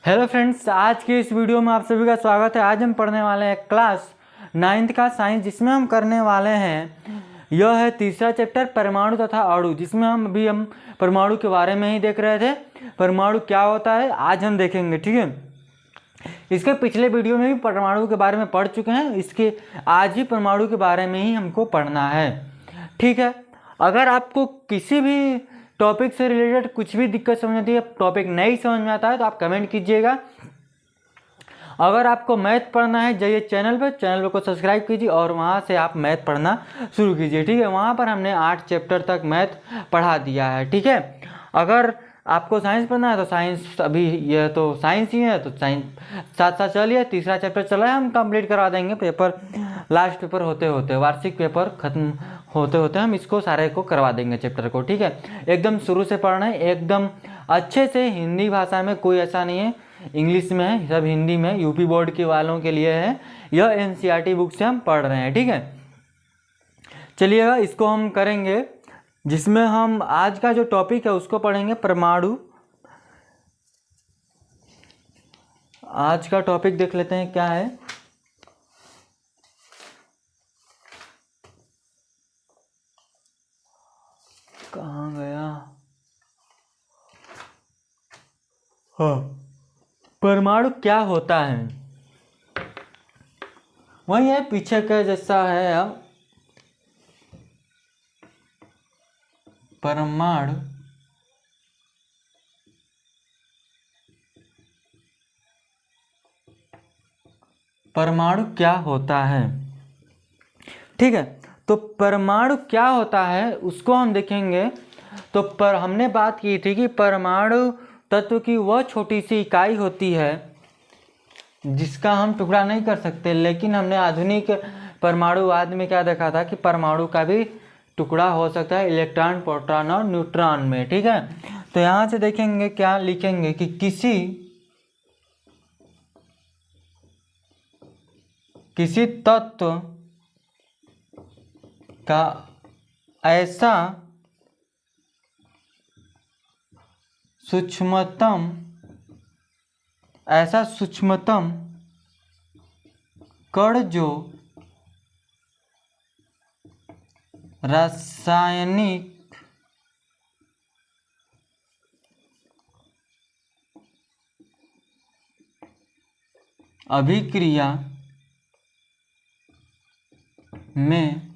Hello friends, आज के इस वीडियो में आप सभी का स्वागत है। आज हम पढ़ने वाले हैं क्लास 9th का साइंस, जिसमें हम करने वाले हैं यह है तीसरा चैप्टर परमाणु तथा अणु, जिसमें हम परमाणु के बारे में ही देख रहे थे। परमाणु क्या होता है आज हम देखेंगे, ठीक है। इसके पिछले वीडियो में भी परमाणु के बारे में पढ़ चुके हैं, इसके आज ही परमाणु के बारे में ही हमको पढ़ना है, ठीक है। अगर आपको किसी भी टॉपिक से रिलेटेड कुछ भी दिक्कत समझ आती है, टॉपिक नहीं समझ में आता है, तो आप कमेंट कीजिएगा। अगर आपको मैथ पढ़ना है जाइए चैनल को सब्सक्राइब कीजिए और वहाँ से आप मैथ पढ़ना शुरू कीजिए, ठीक है। वहाँ पर हमने 8 चैप्टर तक मैथ पढ़ा दिया है, ठीक है। अगर आपको साइंस पढ़ना है तो साइंस, अभी यह तो साइंस ही है तो साइंस साथ साथ चलिए, तीसरा चैप्टर चला है, हम कंप्लीट करवा देंगे। पेपर लास्ट पेपर होते होते, वार्षिक पेपर खत्म होते होते हम इसको सारे को करवा देंगे चैप्टर को, ठीक है। एकदम शुरू से पढ़ना है, एकदम अच्छे से। हिंदी भाषा में कोई ऐसा नहीं है इंग्लिश में है, सब हिंदी में। यूपी बोर्ड के वालों के लिए है, यह एनसीईआरटी बुक से हम पढ़ रहे हैं, ठीक है। चलिएगा, इसको हम करेंगे, जिसमें हम आज का जो टॉपिक है उसको पढ़ेंगे परमाणु। आज का टॉपिक देख लेते हैं क्या है। कहाँ गया? हाँ, परमाणु क्या होता है, वही है पीछे का जैसा है। अब परमाणु परमाणु क्या होता है, ठीक है। तो परमाणु क्या होता है उसको हम देखेंगे। तो हमने बात की थी कि परमाणु तत्व की वह छोटी सी इकाई होती है जिसका हम टुकड़ा नहीं कर सकते, लेकिन हमने आधुनिक परमाणुवाद में क्या देखा था कि परमाणु का भी टुकड़ा हो सकता है इलेक्ट्रॉन, प्रोटॉन और न्यूट्रॉन में, ठीक है। तो यहाँ से देखेंगे, क्या लिखेंगे कि किसी तत्व का ऐसा सूक्ष्मतम कण जो रासायनिक अभिक्रिया में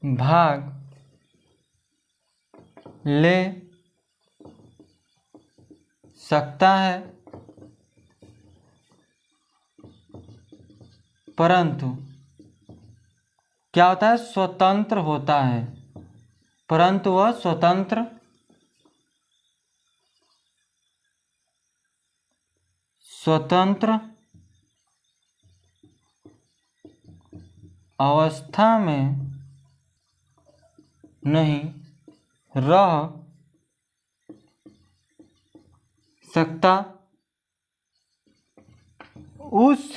भाग ले सकता है, परंतु क्या होता है, स्वतंत्र होता है, परंतु वह स्वतंत्र अवस्था में नहीं रह सकता। उस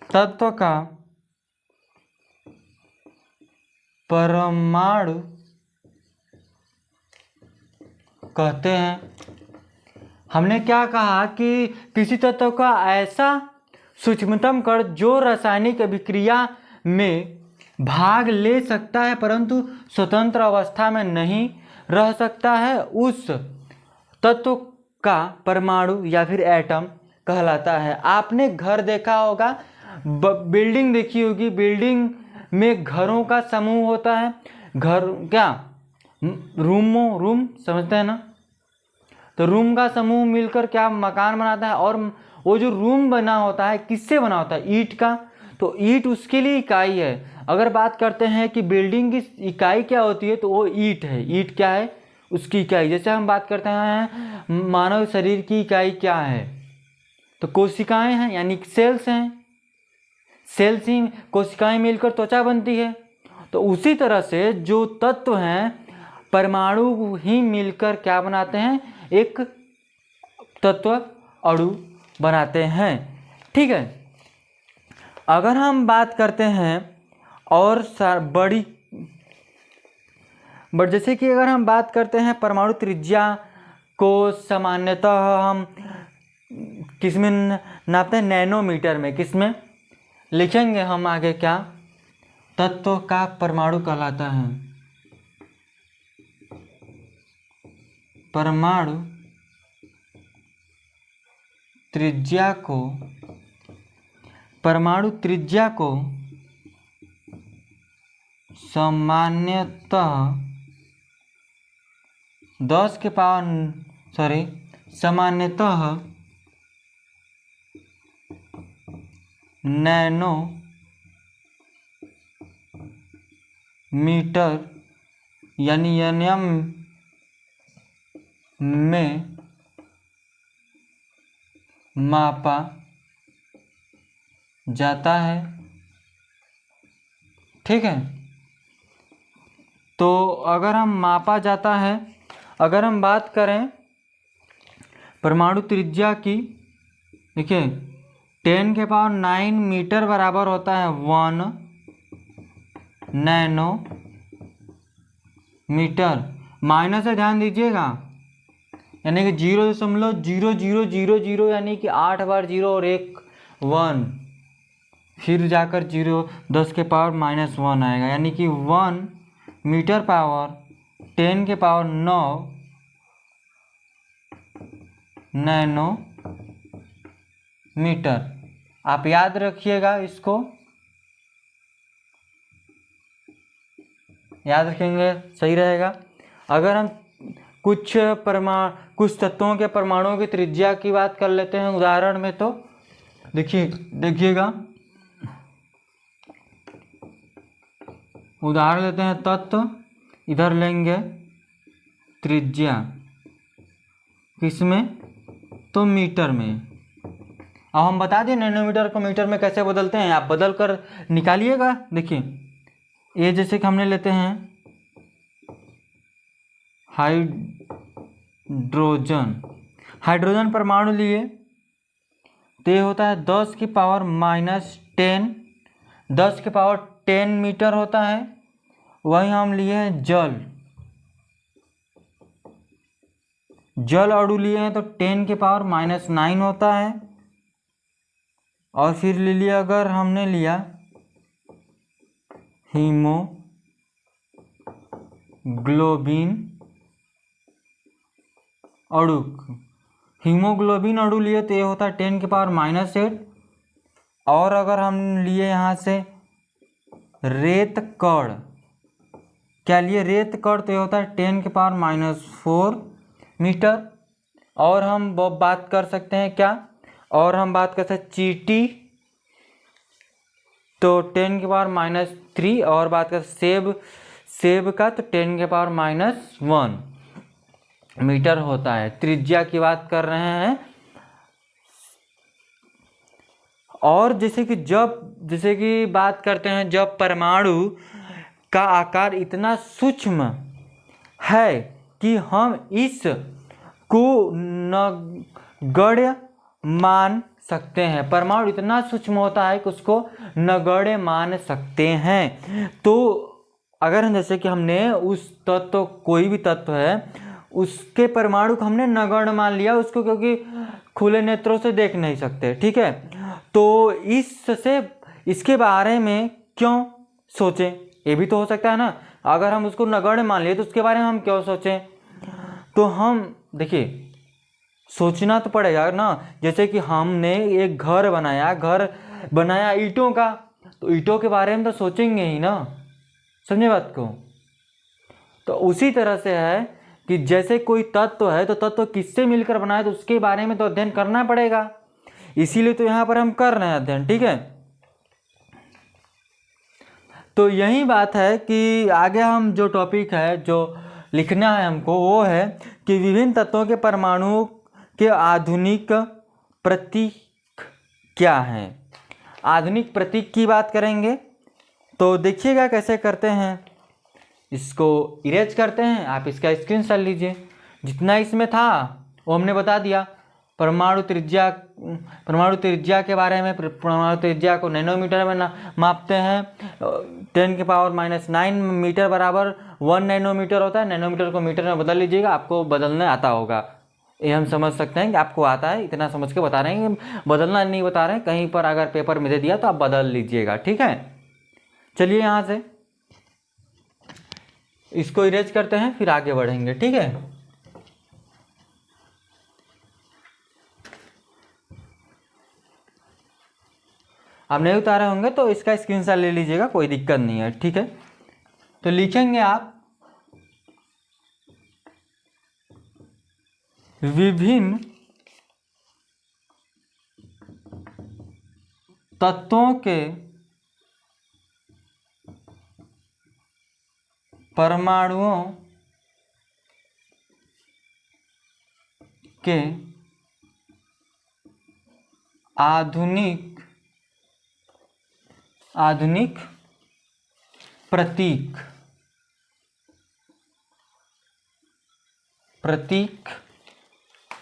तत्व का परमाणु कहते हैं। हमने क्या कहा कि किसी तत्व का ऐसा सूक्ष्मतम कण जो रासायनिक अभिक्रिया में भाग ले सकता है परंतु स्वतंत्र अवस्था में नहीं रह सकता है, उस तत्व का परमाणु या फिर एटम कहलाता है। आपने घर देखा होगा, बिल्डिंग देखी होगी, बिल्डिंग में घरों का समूह होता है। घर क्या, रूम समझते हैं ना। तो रूम का समूह मिलकर क्या मकान बनाता है, और वो जो रूम बना होता है किससे बना होता है, ईंट का। तो ईंट उसके लिए इकाई है। अगर बात करते हैं कि बिल्डिंग की इकाई क्या होती है, तो वो ईंट है। ईंट क्या है, उसकी इकाई। जैसे हम बात करते हैं मानव शरीर की इकाई क्या है, तो कोशिकाएं हैं, यानी सेल्स हैं। सेल्स ही, कोशिकाएं मिलकर त्वचा बनती है। तो उसी तरह से जो तत्व हैं, परमाणु ही मिलकर क्या बनाते हैं, एक तत्व अणु बनाते हैं, ठीक है। अगर हम बात करते हैं और बड़ी बट जैसे कि अगर हम बात करते हैं परमाणु त्रिज्या को सामान्यतः हम किस में नापते हैं, नैनोमीटर में। किस में लिखेंगे हम आगे, क्या तत्व का परमाणु कहलाता है, परमाणु त्रिज्या को सामान्यतः 10 के पावर सामान्यतः नैनो मीटर यानी एनएम में मापा जाता है। ठीक है, तो अगर हम मापा जाता है, अगर हम बात करें परमाणु त्रिज्या की, देखिए 10 के पावर 9 मीटर बराबर होता है 1 नैनो मीटर। माइनस से ध्यान दीजिएगा, यानी कि 0.0000 यानी कि 8 बार 0 और 1 1, फिर जाकर 0 10 के पावर -1 आएगा, यानी कि 1 मीटर पावर 10 के पावर 9 नैनो मीटर। आप याद रखिएगा, इसको याद रखेंगे सही रहेगा। अगर हम कुछ तत्वों के परमाणुओं की त्रिज्या की बात कर लेते हैं उदाहरण में, तो देखिएगा उदाहरण लेते हैं तत्व, इधर लेंगे त्रिज्या, किसमें, तो मीटर में। अब हम बता दें नैनोमीटर को मीटर में कैसे बदलते हैं, आप बदल कर निकालिएगा। देखिए ये जैसे कि हमने लेते हैं हाइड्रोजन परमाणु लिए, तो ये होता है 10 की पावर -10, 10 के पावर 10 मीटर होता है। वहीं हम लिए हैं जल अणु लिए हैं, तो 10 के पावर -9 होता है। और फिर ले लिया, अगर हमने लिया हीमोग्लोबिन अणु लिए, तो ये होता है 10 के पावर -8। और अगर हम लिए यहाँ से रेत कण, क्या लिए, रेत कण, तो ये होता है 10 के पावर -4 मीटर। और हम बात कर सकते हैं क्या, और हम बात कर सकते हैं चींटी, तो 10 के पावर -3। और बात कर सेब का, तो 10 के पावर -1 मीटर होता है। त्रिज्या की बात कर रहे हैं। और जैसे कि बात करते हैं, जब परमाणु का आकार इतना सूक्ष्म है कि हम इस को नगण्य मान सकते हैं, परमाणु इतना सूक्ष्म होता है कि उसको नगण्य मान सकते हैं। तो अगर हम जैसे कि हमने उस तत्व, कोई भी तत्व है, उसके परमाणु को हमने नगण्य मान लिया उसको, क्योंकि खुले नेत्रों से देख नहीं सकते। ठीक है, तो इसके बारे में क्यों सोचें, ये भी तो हो सकता है ना। अगर हम उसको नगण्य मान लिए तो उसके बारे में हम क्यों सोचें, तो हम देखिए सोचना तो पड़ेगा ना। जैसे कि हमने एक घर बनाया ईंटों का, तो ईंटों के बारे में तो सोचेंगे ही ना, समझे बात को। तो उसी तरह से है कि जैसे कोई तत्व है, तो तत्व किससे मिलकर बना है, तो उसके बारे में तो अध्ययन करना पड़ेगा। इसीलिए तो यहाँ पर हम कर रहे हैं अध्ययन। ठीक है, तो यही बात है कि आगे हम जो टॉपिक है, जो लिखना है हमको, वो है कि विभिन्न तत्वों के परमाणुओं के आधुनिक प्रतीक क्या हैं। आधुनिक प्रतीक की बात करेंगे, तो देखिएगा कैसे करते हैं। इसको इरेज करते हैं, आप इसका स्क्रीनशॉट लीजिए। जितना इसमें था वो हमने बता दिया। परमाणु त्रिज्या के बारे में, परमाणु त्रिज्या को नैनोमीटर में मापते हैं। 10⁻⁹ मीटर बराबर 1 नैनोमीटर होता है। नैनोमीटर को मीटर में बदल लीजिएगा, आपको बदलने आता होगा। ये हम समझ सकते हैं कि आपको आता है, इतना समझ के बता रहे हैं कि बदलना नहीं बता रहे हैं। कहीं पर अगर पेपर में दे दिया तो आप बदल लीजिएगा, ठीक है। चलिए यहाँ से इसको इरेज करते हैं, फिर आगे बढ़ेंगे, ठीक है। आप नहीं उतारे होंगे तो इसका स्क्रीनशॉट ले लीजिएगा, कोई दिक्कत नहीं है, ठीक है। तो लिखेंगे आप विभिन्न तत्वों के परमाणुओं के आधुनिक प्रतीक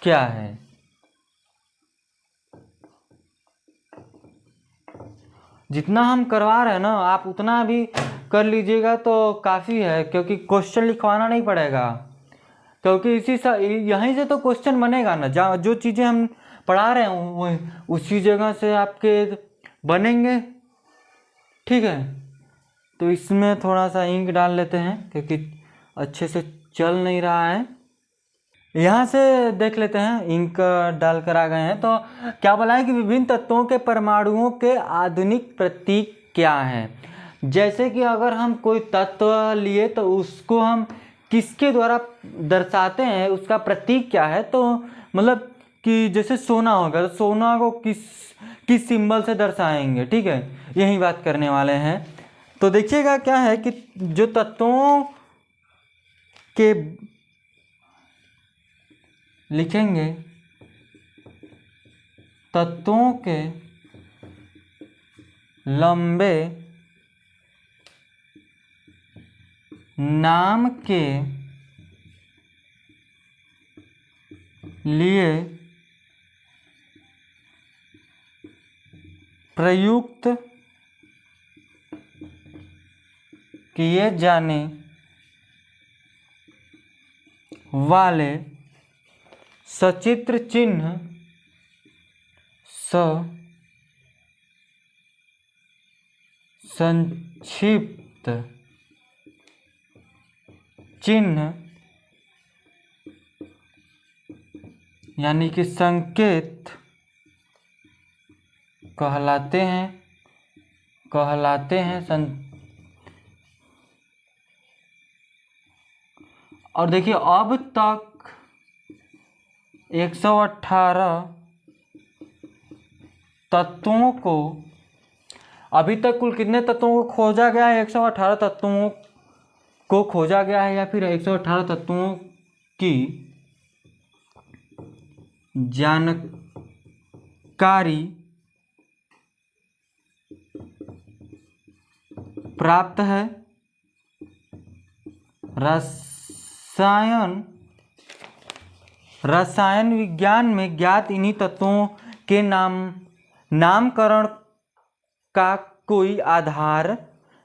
क्या है। जितना हम करवा रहे हैं ना, आप उतना भी कर लीजिएगा तो काफ़ी है, क्योंकि क्वेश्चन लिखवाना नहीं पड़ेगा, क्योंकि यहीं से तो क्वेश्चन बनेगा ना। जहाँ जो चीज़ें हम पढ़ा रहे हैं वो उसी जगह से आपके बनेंगे, ठीक है। तो इसमें थोड़ा सा इंक डाल लेते हैं, क्योंकि अच्छे से चल नहीं रहा है। यहाँ से देख लेते हैं, इंक डाल कर आ गए हैं। तो क्या बोला है कि विभिन्न तत्वों के परमाणुओं के आधुनिक प्रतीक क्या हैं। जैसे कि अगर हम कोई तत्व लिए तो उसको हम किसके द्वारा दर्शाते हैं, उसका प्रतीक क्या है। तो मतलब कि जैसे सोना होगा तो सोना को किस सिंबल से दर्शाएंगे, ठीक है। यही बात करने वाले हैं। तो देखिएगा क्या है कि जो तत्वों के लिखेंगे, तत्वों के लंबे नाम के लिए प्रयुक्त किए जाने वाले सचित्र चिन्ह संक्षिप्त चिन्ह यानी कि संकेत कहलाते हैं और देखिए अब तक 118 तत्वों को, अभी तक कुल कितने तत्वों को खोजा गया है। 118 तत्वों को खोजा गया है, या फिर 118 तत्वों की जानकारी प्राप्त है। रसायन विज्ञान में ज्ञात इन्हीं तत्वों के नामकरण का कोई आधार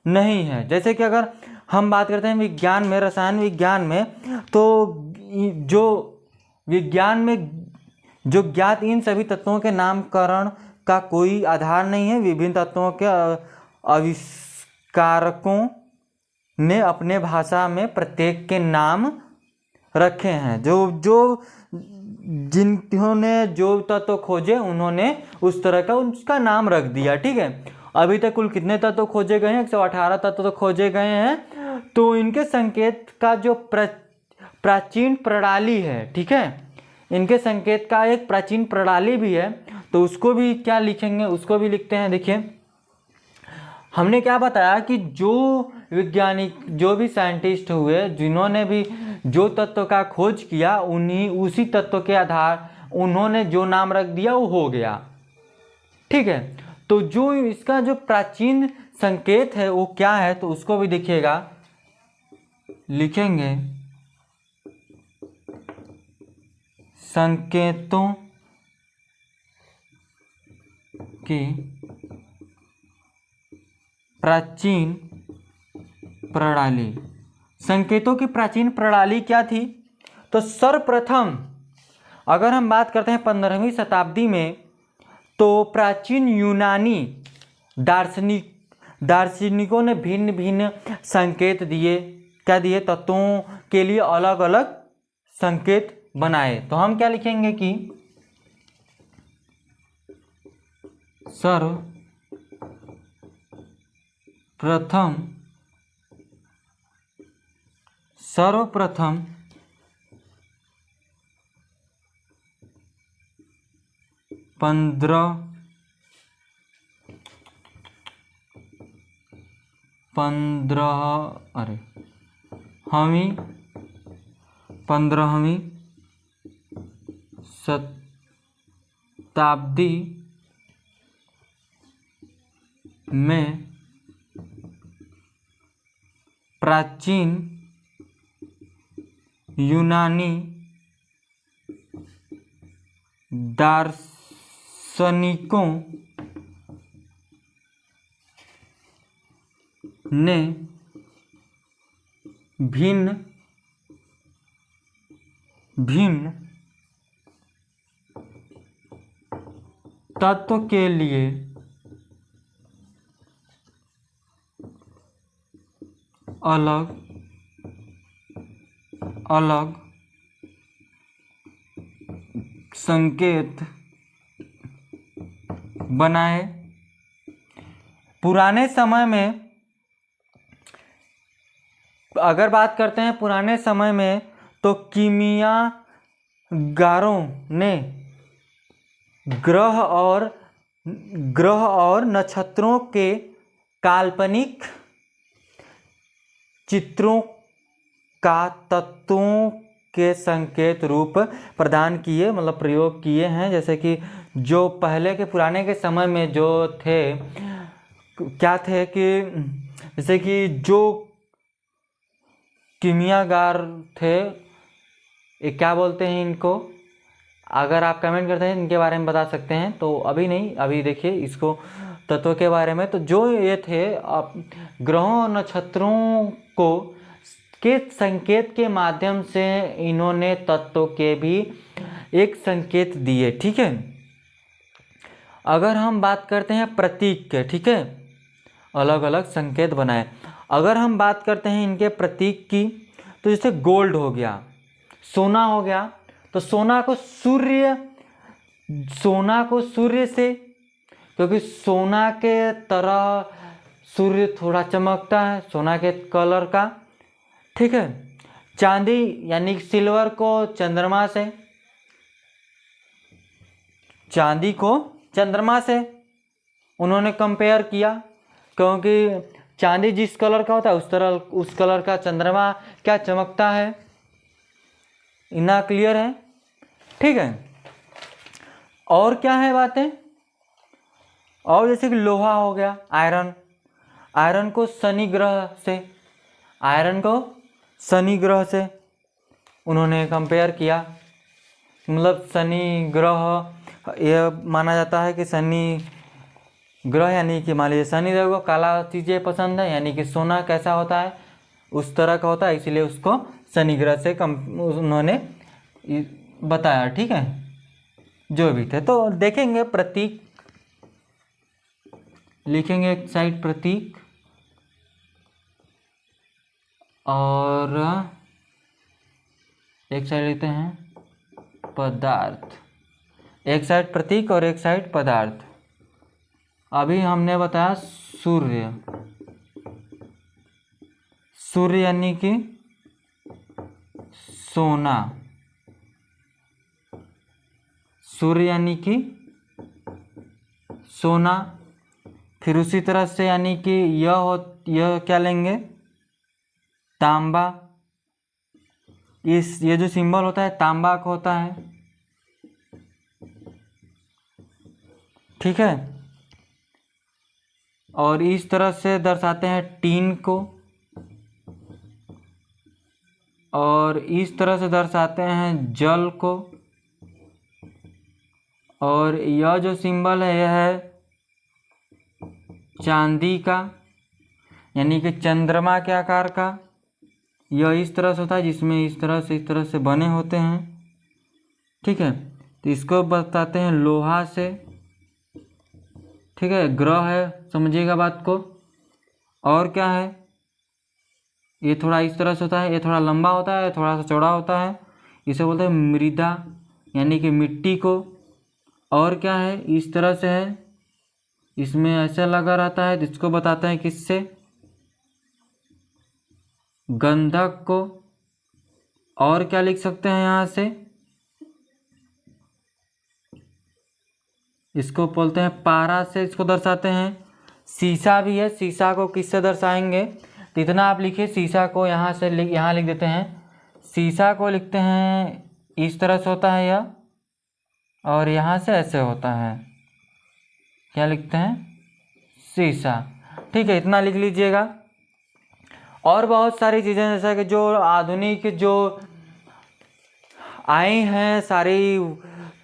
नहीं है। जैसे कि अगर हम बात करते हैं विज्ञान में, रसायन विज्ञान में, तो जो विज्ञान में जो ज्ञात इन सभी तत्वों के नामकरण का कोई आधार नहीं है। विभिन्न तत्वों के आविष्कारकों ने अपने भाषा में प्रत्येक के नाम रखे हैं। जो जिन्होंने जो तत्व खोजे उन्होंने उस तरह का उसका नाम रख दिया, ठीक है। अभी तक कुल कितने तत्व खोजे गए हैं, 118 तत्व तो खोजे गए हैं। तो इनके संकेत का जो प्राचीन प्रणाली है, ठीक है, इनके संकेत का एक प्राचीन प्रणाली भी है। तो उसको भी क्या लिखेंगे, उसको भी लिखते हैं। देखिए हमने क्या बताया कि जो वैज्ञानिक, जो भी साइंटिस्ट हुए, जिन्होंने भी जो तत्व का खोज किया, उसी तत्व के आधार उन्होंने जो नाम रख दिया वो हो गया, ठीक है। तो जो इसका जो प्राचीन संकेत है वो क्या है, तो उसको भी देखिएगा, लिखेंगे संकेतों की प्राचीन प्रणाली। संकेतों की प्राचीन प्रणाली क्या थी? तो सर्वप्रथम अगर हम बात करते हैं 15वीं शताब्दी में, तो प्राचीन यूनानी दार्शनिकों ने भिन्न भिन्न संकेत दिए। क्या दिए? तत्वों के लिए अलग अलग संकेत बनाए। तो हम क्या लिखेंगे कि सर्वप्रथम 15वीं शताब्दी में प्राचीन यूनानी दार्शनिकों ने भिन्न भिन्न तत्व के लिए अलग अलग संकेत बनाए। पुराने समय में अगर बात करते हैं पुराने समय में, तो कीमियागारों ने ग्रह और नक्षत्रों के काल्पनिक चित्रों का तत्वों के संकेत रूप प्रदान किए, मतलब प्रयोग किए हैं। जैसे कि जो पहले के पुराने के समय में जो थे, क्या थे कि जैसे कि जो कीमियागार थे, ये क्या बोलते हैं इनको? अगर आप कमेंट करते हैं इनके बारे में बता सकते हैं। तो अभी नहीं, अभी देखिए इसको तत्व के बारे में। तो जो ये थे ग्रहों और नक्षत्रों को के संकेत के माध्यम से इन्होंने तत्व के भी एक संकेत दिए। ठीक है। अगर हम बात करते हैं प्रतीक के, ठीक है, अलग अलग संकेत बनाए। अगर हम बात करते हैं इनके प्रतीक की, तो जैसे गोल्ड हो गया, सोना हो गया, तो सोना को सूर्य से, क्योंकि सोना के तरह सूर्य थोड़ा चमकता है, सोना के कलर का। ठीक है। चांदी यानी सिल्वर को चंद्रमा से, चांदी को चंद्रमा से उन्होंने कंपेयर किया, क्योंकि चांदी जिस कलर का होता है उस कलर का चंद्रमा क्या चमकता है। इतना क्लियर है? ठीक है। और क्या है बातें? और जैसे कि लोहा हो गया, आयरन को शनि ग्रह से उन्होंने कंपेयर किया। मतलब शनि ग्रह, यह माना जाता है कि शनि ग्रह यानी कि मान लीजिए शनि देव को काला चीज़ें पसंद है, यानी कि सोना कैसा होता है उस तरह का होता है, इसीलिए उसको शनि ग्रह से उन्होंने बताया। ठीक है। जो भी थे, तो देखेंगे प्रतीक, लिखेंगे एक साइड प्रतीक और एक साइड लिखते हैं पदार्थ। एक साइड प्रतीक और एक साइड पदार्थ। अभी हमने बताया सूर्य यानी कि सोना, सूर्य यानी कि सोना। फिर उसी तरह से यानी कि यह क्या लेंगे? तांबा। ये जो सिंबल होता है तांबा का होता है। ठीक है। और इस तरह से दर्शाते हैं टीन को, और इस तरह से दर्शाते हैं जल को। और यह जो सिंबल है यह है चांदी का, यानी कि चंद्रमा के आकार का। यह इस तरह से होता है जिसमें इस तरह से बने होते हैं, ठीक है। तो इसको बताते हैं लोहा से, ठीक है। ग्रह है, समझिएगा बात को। और क्या है, ये थोड़ा इस तरह से होता है, ये थोड़ा लंबा होता है, थोड़ा सा चौड़ा होता है। इसे बोलते हैं मृदा, यानी कि मिट्टी को। और क्या है, इस तरह से है, इसमें ऐसा लगा रहता है, जिसको बताते हैं किससे, गंधक को। और क्या लिख सकते हैं यहाँ से, इसको बोलते हैं पारा से, इसको दर्शाते हैं। शीशा भी है, शीशा को किससे दर्शाएंगे, तो इतना आप लिखिए। शीशा को यहाँ से यहाँ लिख देते हैं। शीशा को लिखते हैं इस तरह से होता है यह, और यहाँ से ऐसे होता है। क्या लिखते हैं, शीशा, ठीक है। इतना लिख लीजिएगा। और बहुत सारी चीज़ें, जैसा कि जो आधुनिक जो आए हैं, सारी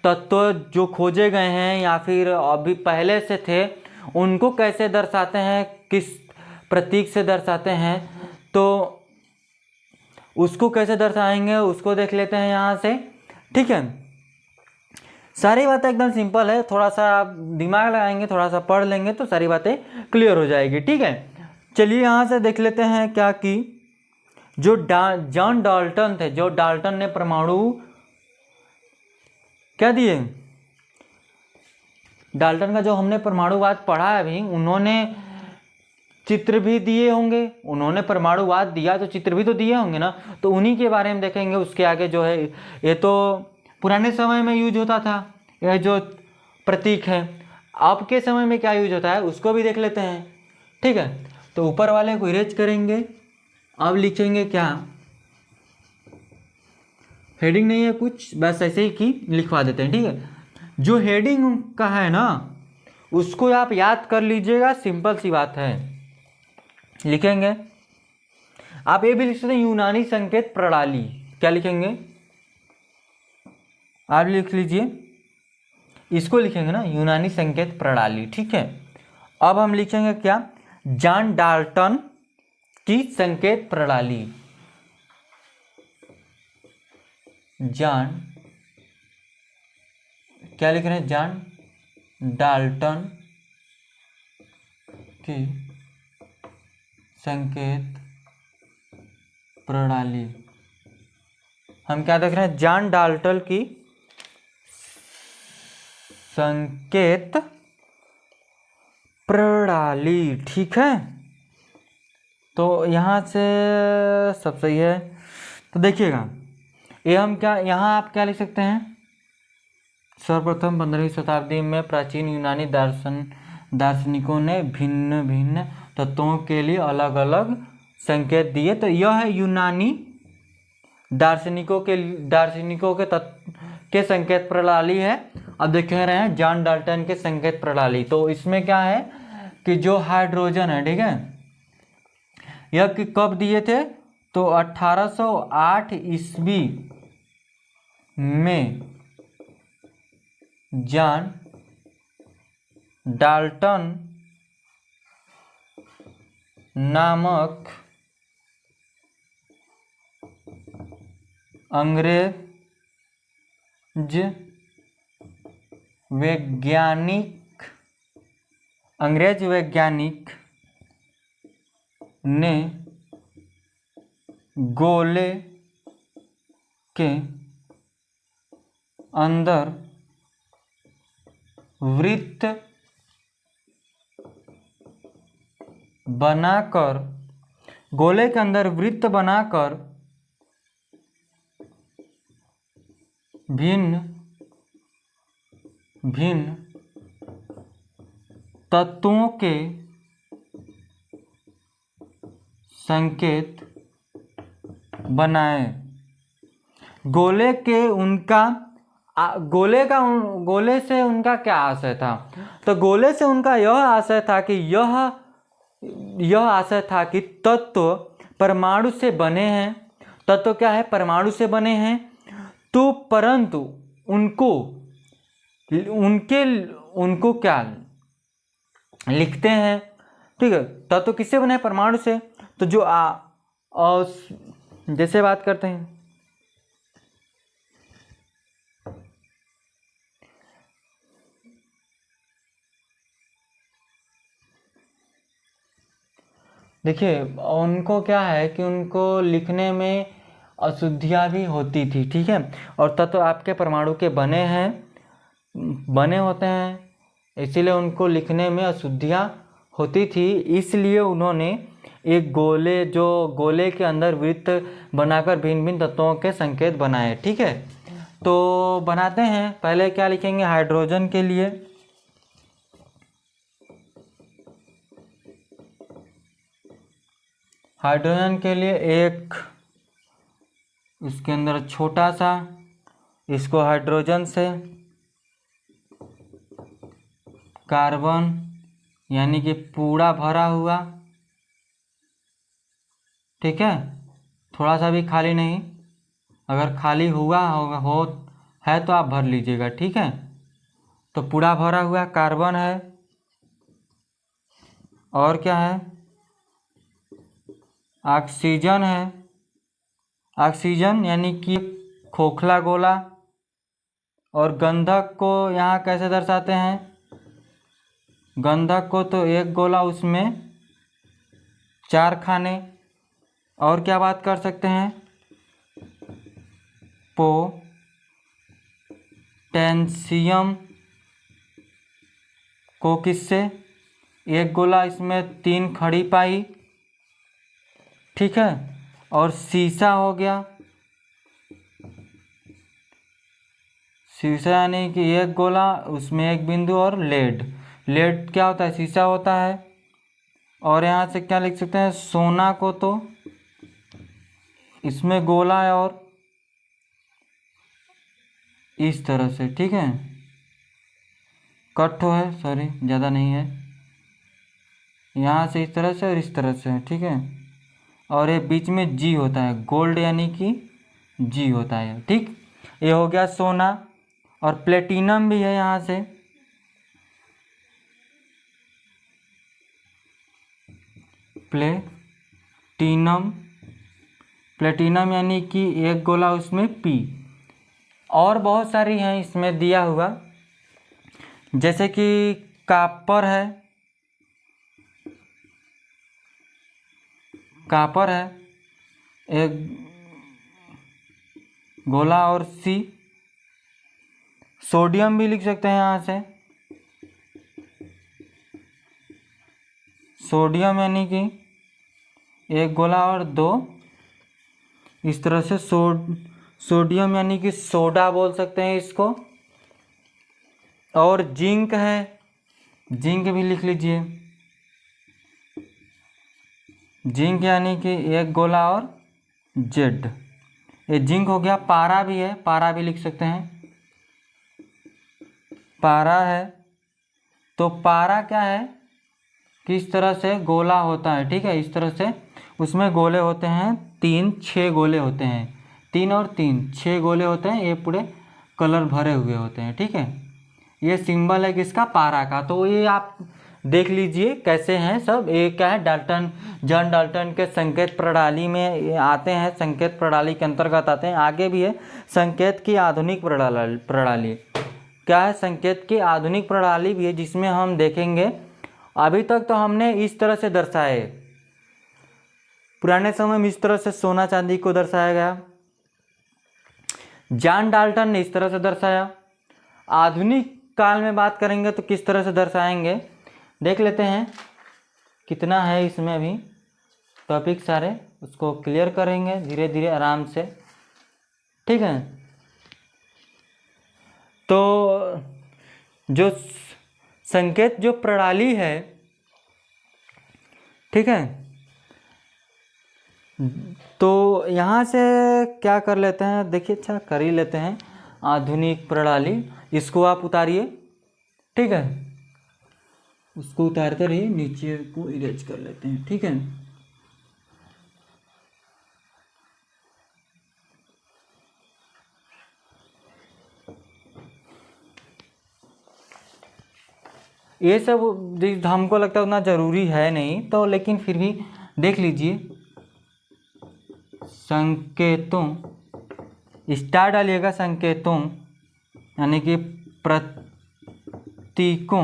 तत्व जो खोजे गए हैं या फिर अभी पहले से थे, उनको कैसे दर्शाते हैं, किस प्रतीक से दर्शाते हैं, तो उसको कैसे दर्शाएंगे उसको देख लेते हैं यहाँ से, ठीक है। सारी बातें एकदम सिंपल है, थोड़ा सा आप दिमाग लगाएंगे, थोड़ा सा पढ़ लेंगे तो सारी बातें क्लियर हो जाएगी, ठीक है। चलिए यहाँ से देख लेते हैं क्या कि जो जॉन डाल्टन थे, जो डाल्टन ने परमाणु क्या दिए, डाल्टन का जो हमने परमाणुवाद पढ़ा है अभी, उन्होंने चित्र भी दिए होंगे। उन्होंने परमाणुवाद दिया तो चित्र भी तो दिए होंगे ना, तो उन्हीं के बारे में देखेंगे। उसके आगे जो है, ये तो पुराने समय में यूज होता था, यह जो प्रतीक है। अब के समय में क्या यूज होता है उसको भी देख लेते हैं, ठीक है। तो ऊपर वाले को इरेज करेंगे। अब लिखेंगे क्या, हेडिंग नहीं है कुछ, बस ऐसे ही की लिखवा देते हैं, ठीक है। जो हेडिंग का है ना, उसको आप याद कर लीजिएगा, सिंपल सी बात है। लिखेंगे आप, ये भी लिख सकते हैं यूनानी संकेत प्रणाली। क्या लिखेंगे, आप लिख लीजिए, इसको लिखेंगे ना, यूनानी संकेत प्रणाली, ठीक है। अब हम लिखेंगे क्या, जॉन डाल्टन की संकेत प्रणाली। जॉन, क्या लिख रहे हैं, जॉन डाल्टन की संकेत प्रणाली। हम क्या देख रहे हैं, जॉन डाल्टन की संकेत प्रणाली, ठीक है। तो यहाँ से सब सही है। तो देखिएगा, ये हम क्या, यहाँ आप क्या लिख सकते हैं, सर्वप्रथम 15वीं शताब्दी में प्राचीन यूनानी दार्शनिकों ने भिन्न भिन्न तत्वों के लिए अलग अलग संकेत दिए। तो यह है यूनानी दार्शनिकों के तत्व के संकेत प्रणाली है। अब देख रहे हैं जॉन डाल्टन के संकेत प्रणाली। तो इसमें क्या है कि जो हाइड्रोजन है, ठीक है, यह कब दिए थे, तो 1808 ईस्वी में जॉन डाल्टन नामक अंग्रेज वैज्ञानिक ने गोले के अंदर वृत्त बनाकर भिन्न भिन्न तत्वों के संकेत बनाए। गोले से उनका क्या आशय था, तो गोले से उनका यह आशय था कि तत्व परमाणु से बने हैं। तत्व क्या है, परमाणु से बने हैं। तो परंतु उनको क्या लिखते हैं, ठीक है। तत्व किससे बने हैं? परमाणु से। तो जो जैसे बात करते हैं, देखिए उनको क्या है कि उनको लिखने में अशुद्धियाँ भी होती थी, ठीक है। और तत्व आपके परमाणु के बने होते हैं, इसीलिए उनको लिखने में अशुद्धियाँ होती थी। इसलिए उन्होंने एक गोले के अंदर वृत्त बनाकर भिन्न भिन्न तत्वों के संकेत बनाए, ठीक है। तो बनाते हैं, पहले क्या लिखेंगे? हाइड्रोजन के लिए एक इसके अंदर छोटा सा, इसको हाइड्रोजन से कार्बन यानी कि पूरा भरा हुआ, ठीक है, थोड़ा सा भी खाली नहीं। अगर खाली है तो आप भर लीजिएगा, ठीक है। तो पूरा भरा हुआ कार्बन है। और क्या है? ऑक्सीजन है। ऑक्सीजन यानी कि खोखला गोला। और गंधक को यहाँ कैसे दर्शाते हैं? गंधक को तो एक गोला, उसमें 4 खाने। और क्या बात कर सकते हैं? पोटेशियम को किससे? एक गोला, इसमें 3 खड़ी पाई, ठीक है। और सीसा हो गया, सीसा यानी कि एक गोला, उसमें एक बिंदु। और लेड क्या होता है? सीसा होता है। और यहाँ से क्या लिख सकते हैं? सोना को तो इसमें गोला है और इस तरह से, ठीक है, कट है, सॉरी ज़्यादा नहीं है, यहाँ से इस तरह से और इस तरह से, ठीक है। और ये बीच में जी होता है, गोल्ड यानी कि जी होता है, ठीक। ये हो गया सोना। और प्लेटिनम भी है यहाँ से, प्लेटिनम यानी कि एक गोला, उसमें पी। और बहुत सारी हैं इसमें दिया हुआ, जैसे कि कापर है, एक गोला और सी। सोडियम भी लिख सकते हैं यहाँ से, सोडियम यानी कि एक गोला और 2, इस तरह से सोडियम यानी कि सोडा बोल सकते हैं इसको। और जिंक है, जिंक भी लिख लीजिए, जिंक यानी कि एक गोला और जेड। ये जिंक हो गया। पारा भी है, पारा भी लिख सकते हैं, पारा है। तो पारा क्या है? किस तरह से गोला होता है, ठीक है, इस तरह से उसमें गोले होते हैं 6 गोले होते हैं, 3 और 3 6 गोले होते हैं, ये पूरे कलर भरे हुए होते हैं, ठीक है। ये सिंबल है किसका? पारा का। तो ये आप देख लीजिए कैसे हैं सब। ये क्या है? जॉन डाल्टन के संकेत प्रणाली में आते हैं, संकेत प्रणाली के अंतर्गत आते हैं। आगे भी है संकेत की आधुनिक प्रणाली। क्या है? संकेत की आधुनिक प्रणाली भी है, जिसमें हम देखेंगे। अभी तक तो हमने इस तरह से दर्शाए, पुराने समय में इस तरह से सोना चांदी को दर्शाया गया, जॉन डाल्टन ने इस तरह से दर्शाया। आधुनिक काल में बात करेंगे तो किस तरह से दर्शाएंगे, देख लेते हैं। कितना है इसमें अभी टॉपिक सारे, उसको क्लियर करेंगे धीरे धीरे आराम से, ठीक है। तो जो संकेत जो प्रणाली है, ठीक है, तो यहाँ से क्या कर लेते हैं, देखिए, अच्छा कर ही लेते हैं। आधुनिक प्रणाली, इसको आप उतारिए, ठीक है, उसको उतारते रहिए, नीचे को इरेज कर लेते हैं, ठीक है। ये सब हमको लगता है उतना ज़रूरी है नहीं, तो लेकिन फिर भी देख लीजिए। संकेतों, स्टार डालिएगा, संकेतों यानी कि प्रतीकों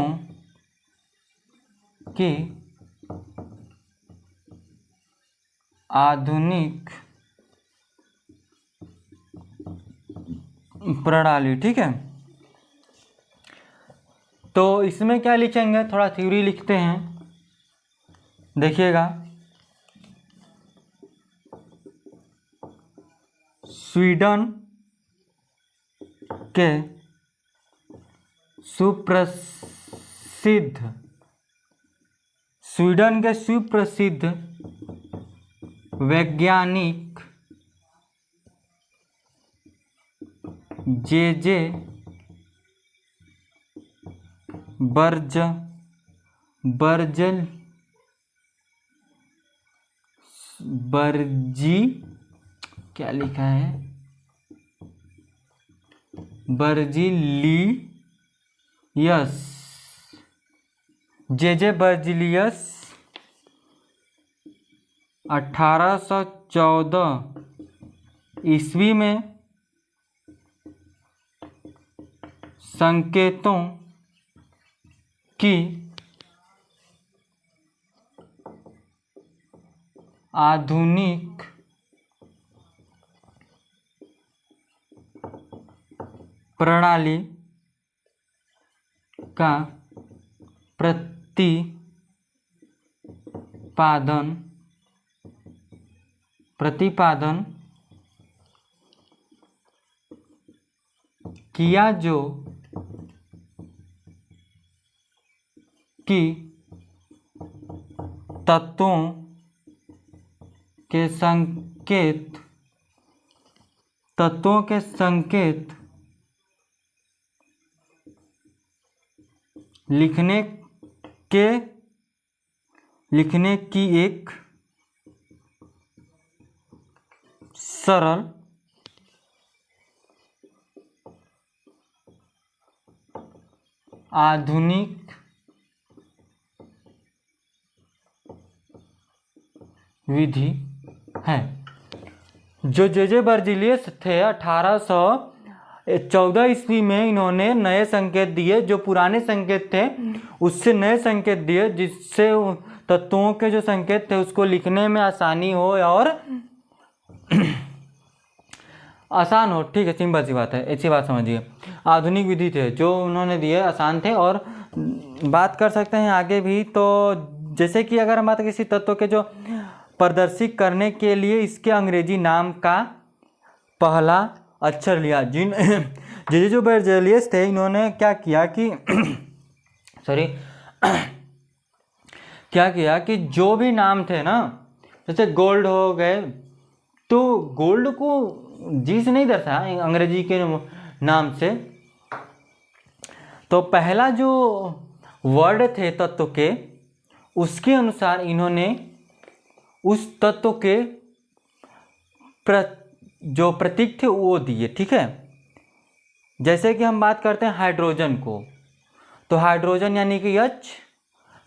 की आधुनिक प्रणाली। ठीक है, तो इसमें क्या लिखेंगे, थोड़ा थ्योरी लिखते हैं, देखिएगा। स्वीडन के सुप्रसिद्ध वैज्ञानिक जे बर्जी, क्या लिखा है, बर्जिलियस, जे बर्जिलियस 1814 ईस्वी में संकेतों की आधुनिक प्रणाली का प्रतिपादन किया, जो कि तत्वों के संकेत लिखने की एक सरल आधुनिक विधि है। जो जे बर्जिलियस थे 1814 ईस्वी में, इन्होंने नए संकेत दिए, जो पुराने संकेत थे उससे नए संकेत दिए, जिससे तत्वों के जो संकेत थे उसको लिखने में आसानी हो और आसान हो। ठीक है, सिंपल सी बात है, ऐसी बात समझिए। आधुनिक विधि थे जो उन्होंने दिए, आसान थे। और बात कर सकते हैं आगे भी, तो जैसे कि अगर हम बात किसी तत्व के जो प्रदर्शित करने के लिए इसके अंग्रेजी नाम का पहला अक्षर लिया। जो बर्जिलियस थे, इन्होंने क्या किया कि क्या किया कि जो भी नाम थे ना, जैसे गोल्ड हो गए, तो गोल्ड को जी से नहीं दर्शाया अंग्रेजी के नाम से, तो पहला जो वर्ड थे तत्व के, उसके अनुसार इन्होंने उस तत्व के जो प्रतीक थे वो दिए। ठीक है, जैसे कि हम बात करते हैं हाइड्रोजन को, तो हाइड्रोजन यानी कि H,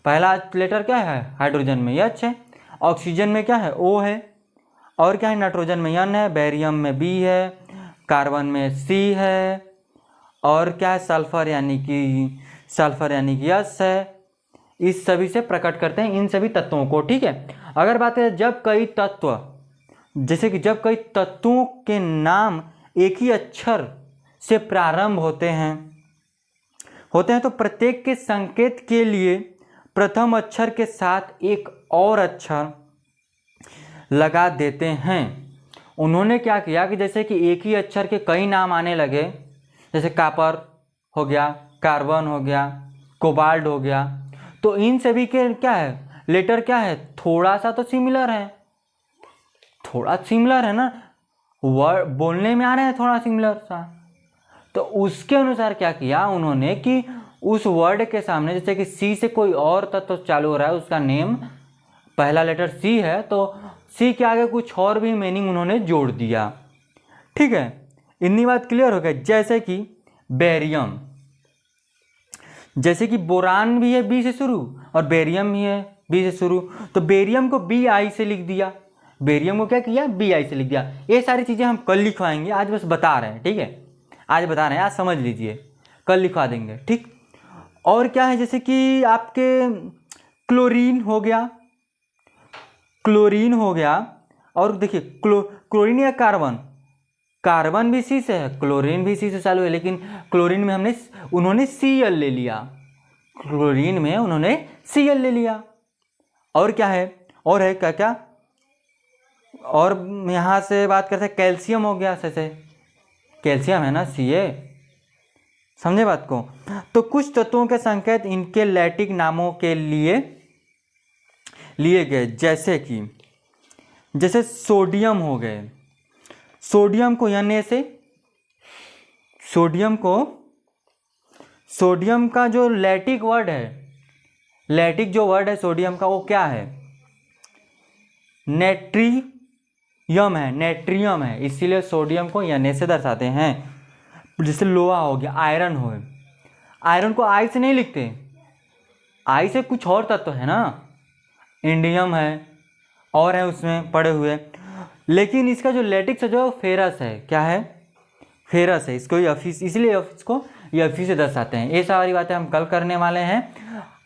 पहला लेटर क्या है हाइड्रोजन में, H है। ऑक्सीजन में क्या है, O है। और क्या है, नाइट्रोजन में N है, बेरियम में B है, कार्बन में C है, और क्या है, सल्फर यानी कि S है। इस सभी से प्रकट करते हैं इन सभी तत्वों को। ठीक है, अगर बात है जब कई तत्वों के नाम एक ही अक्षर से प्रारंभ होते हैं तो प्रत्येक के संकेत के लिए प्रथम अक्षर के साथ एक और अक्षर लगा देते हैं। उन्होंने क्या किया कि जैसे कि एक ही अक्षर के कई नाम आने लगे, जैसे कॉपर हो गया, कार्बन हो गया, कोबाल्ट हो गया, तो इन सभी के क्या है, लेटर क्या है, थोड़ा सा तो सिमिलर है, ना, वर्ड बोलने में आ रहे हैं थोड़ा सिमिलर सा। तो उसके अनुसार क्या किया उन्होंने कि उस वर्ड के सामने, जैसे कि सी से कोई और तत्व चालू हो रहा है, उसका नेम पहला लेटर सी है, तो सी के आगे कुछ और भी मीनिंग उन्होंने जोड़ दिया। ठीक है, इतनी बात क्लियर हो गई। जैसे कि बेरियम, जैसे कि बोरान भी है बी से शुरू और बेरियम भी है बी से शुरू, तो बेरियम को बी आई से लिख दिया, बेरियम को क्या किया बी आई से लिख दिया। ये सारी चीज़ें हम कल लिखवाएंगे, आज बस बता रहे हैं, ठीक है, आज बता रहे हैं, आज समझ लीजिए, कल लिखवा देंगे, ठीक। और क्या है, जैसे कि आपके क्लोरीन हो गया, क्लोरीन हो गया, और देखिए क्लोरीन या कार्बन, कार्बन भी सी से है, क्लोरीन भी सी से चालू है, लेकिन क्लोरीन में उन्होंने Cl ले लिया, क्लोरीन में उन्होंने Cl ले लिया। और क्या है, और है क्या क्या, और यहाँ से बात करते हैं, कैल्शियम हो गया, जैसे कैल्शियम है ना Ca, समझे बात को। तो कुछ तत्वों के संकेत इनके लैटिन नामों के लिए गए, जैसे सोडियम हो गए, सोडियम को Na से, सोडियम का जो लैटिक वर्ड है, लैटिक जो वर्ड है सोडियम का वो क्या है, नेट्रियम है, नेट्रियम है, इसीलिए सोडियम को Na से दर्शाते हैं। जैसे लोहा हो गया, आयरन हो, आयरन को आई से नहीं लिखते, आई से कुछ और तत्व है ना, इंडियम है और है उसमें पड़े हुए, लेकिन इसका जो लैटिक्स है जो फेरस है, क्या है, फेरस है, इसको इसलिए इसको Fe से दर्शाते हैं। ये सारी बातें हम कल करने वाले हैं।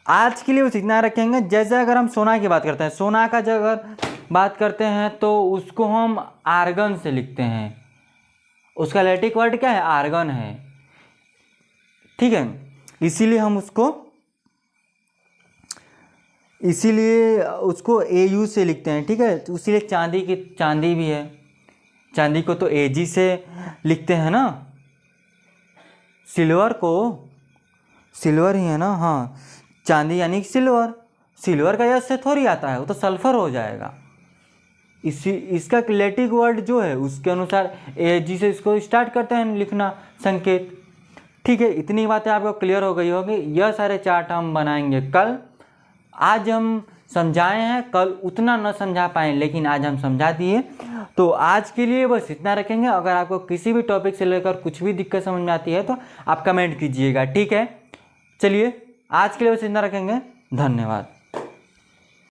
आज के लिए बस इतना रखेंगे। जैसे अगर हम सोना की बात करते हैं, सोना का जब अगर बात करते हैं तो उसको हम आर्गन से लिखते हैं, उसका लैटिक वर्ड क्या है, आर्गन है, ठीक है, इसीलिए हम उसको Au से लिखते हैं, ठीक है। तो इसीलिए चांदी भी है, चांदी को तो Ag से लिखते हैं ना, सिल्वर को सिल्वर ही है ना, हाँ, चांदी यानी सिल्वर, सिल्वर का यश से थोड़ी आता है, वो तो सल्फर हो जाएगा। इसका लैटिक वर्ड जो है उसके अनुसार Ag से इसको स्टार्ट करते हैं लिखना संकेत, ठीक है। इतनी बातें आपको क्लियर हो गई होगी। यह सारे चार्ट हम बनाएंगे कल, आज हम समझाए हैं, कल उतना न समझा पाए, लेकिन आज हम समझा दिए। तो आज के लिए बस इतना रखेंगे। अगर आपको किसी भी टॉपिक से लेकर कुछ भी दिक्कत समझ में आती है तो आप कमेंट कीजिएगा, ठीक है। चलिए आज के लिए बस इतना रखेंगे, धन्यवाद।